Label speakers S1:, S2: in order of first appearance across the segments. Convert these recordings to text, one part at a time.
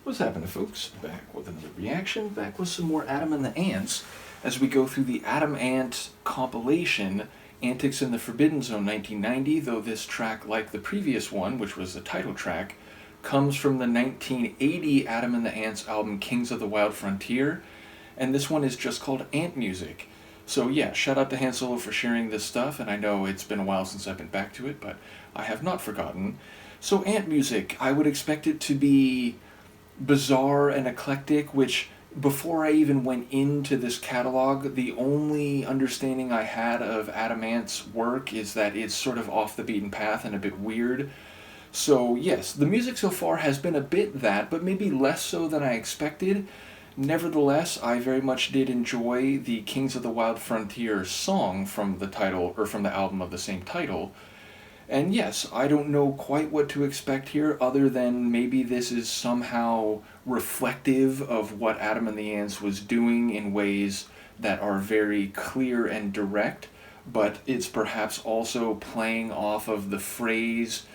S1: What's happening, folks? Back with another reaction, back with some more Adam and the Ants as we go through the Adam Ant compilation, Antics in the Forbidden Zone 1990, though this track, like the previous one, which was the title track, comes from the 1980 Adam and the Ants album Kings of the Wild Frontier, and this one is just called Antmusic. So yeah, shout out to Han Solo for sharing this stuff, and I know it's been a while since I've been back to it, but I have not forgotten. So Antmusic, I would expect it to be bizarre and eclectic, which before I even went into this catalog, the only understanding I had of Adam Ant's work is that it's sort of off the beaten path and a bit weird. So yes, the music so far has been a bit that, but maybe less so than I expected. Nevertheless, I very much did enjoy the Kings of the Wild Frontier song from the title, or from the album of the same title. And yes, I don't know quite what to expect here, other than maybe this is somehow reflective of what Adam and the Ants was doing in ways that are very clear and direct, but it's perhaps also playing off of the phrase,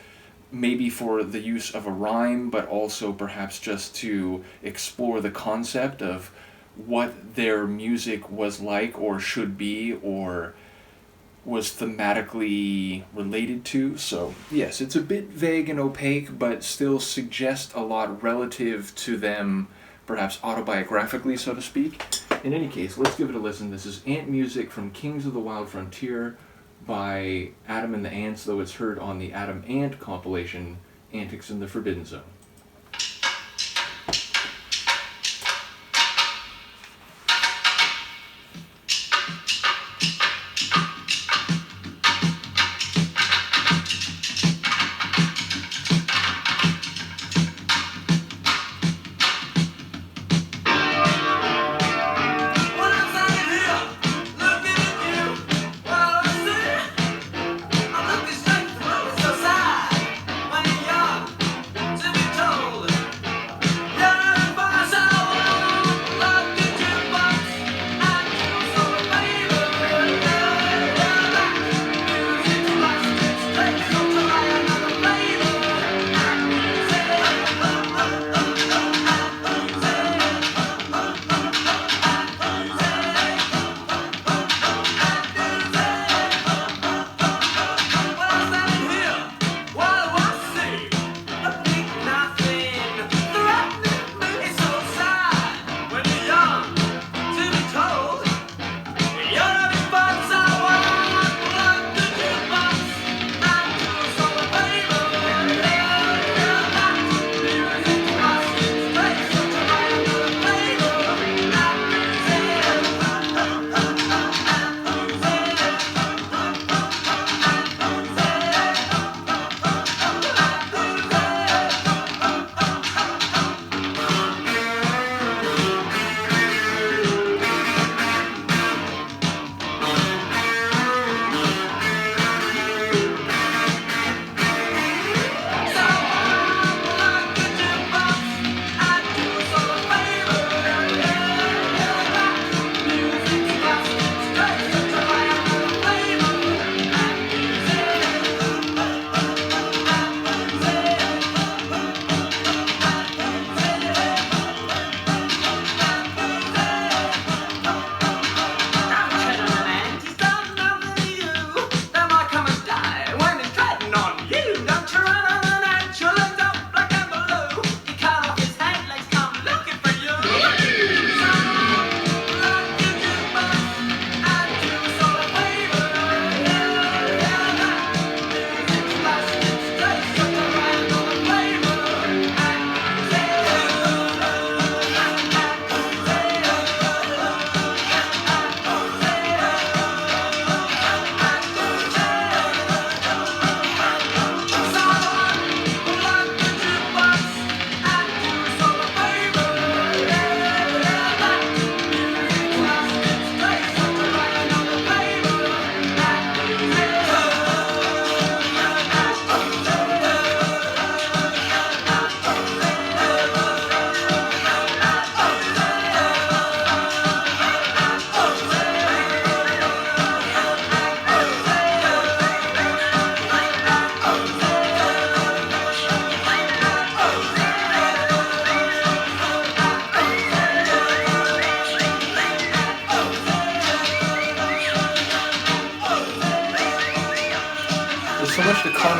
S1: maybe for the use of a rhyme, but also perhaps just to explore the concept of what their music was like or should be or was thematically related to. So yes, it's a bit vague and opaque, but still suggests a lot relative to them, perhaps autobiographically, so to speak. In any case, let's give it a listen. This is Antmusic from Kings of the Wild Frontier by Adam and the Ants, though it's heard on the Adam Ant compilation, Antics in the Forbidden Zone.
S2: I'm looking straight, looking so sad. When you're young, to be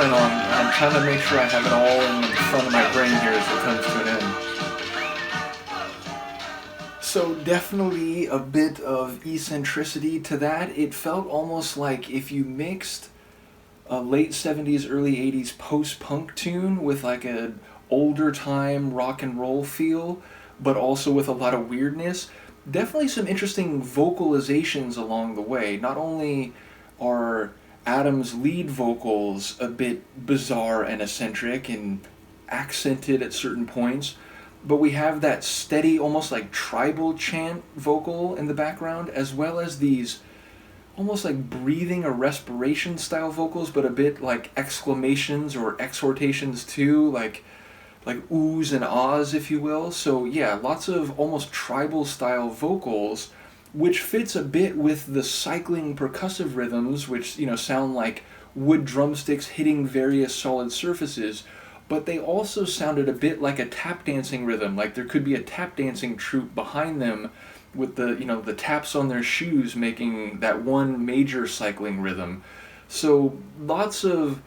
S1: working on. I'm trying to make sure I have it all in front of my brain here as it comes to an end. So definitely a bit of eccentricity to that. It felt almost like if you mixed a late 70s, early 80s post-punk tune with like an older time rock and roll feel, but also with a lot of weirdness. Definitely some interesting vocalizations along the way. Not only are Adam's lead vocals a bit bizarre and eccentric and accented at certain points, but we have that steady, almost like tribal chant vocal in the background, as well as these almost like breathing or respiration style vocals, but a bit like exclamations or exhortations too, like oohs and ahs, if you will. So yeah, lots of almost tribal style vocals, which fits a bit with the cycling percussive rhythms, which, you know, sound like wood drumsticks hitting various solid surfaces, but they also sounded a bit like a tap dancing rhythm, like there could be a tap dancing troupe behind them with the, you know, the taps on their shoes making that one major cycling rhythm. So lots of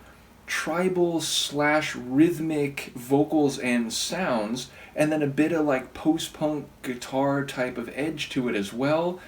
S1: tribal slash rhythmic vocals and sounds, and then a bit of like post-punk guitar type of edge to it as well.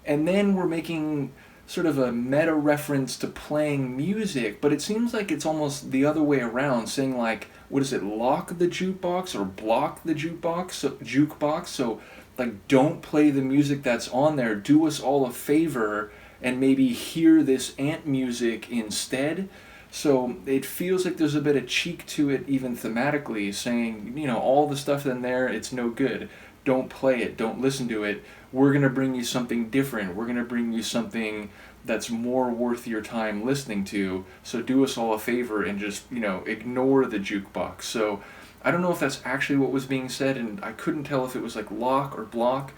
S1: And then we're making sort of a meta reference to playing music, but it seems like it's almost the other way around, saying like, what is it, lock the jukebox or block the jukebox, so like don't play the music that's on there, do us all a favor and maybe hear this ant music instead. So it feels like there's a bit of cheek to it even thematically, saying, you know, all the stuff in there, it's no good. Don't play it, don't listen to it. We're going to bring you something different. We're going to bring you something that's more worth your time listening to. So do us all a favor and just, you know, ignore the jukebox. So I don't know if that's actually what was being said, and I couldn't tell if it was like lock or block.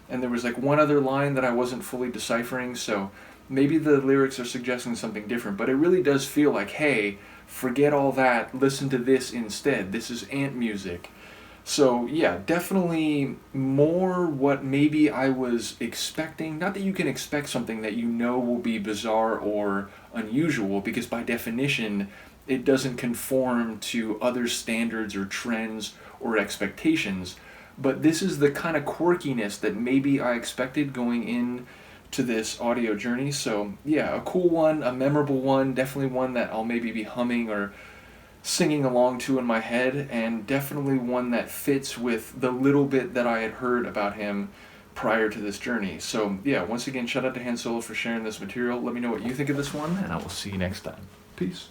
S1: And there was like one other line that I wasn't fully deciphering, so maybe the lyrics are suggesting something different, but it really does feel like, hey, forget all that, listen to this instead. This is ant music. So yeah, definitely more what maybe I was expecting. Not that you can expect something that you know will be bizarre or unusual, because by definition, it doesn't conform to other standards or trends or expectations. But this is the kind of quirkiness that maybe I expected going in to this audio journey. So yeah, a cool one, a memorable one, definitely one that I'll maybe be humming or singing along to in my head, and definitely one that fits with the little bit that I had heard about him prior to this journey. So yeah, once again, shout out to Han Solo for sharing this material. Let me know what you think of this one, and I will see you next time. Peace.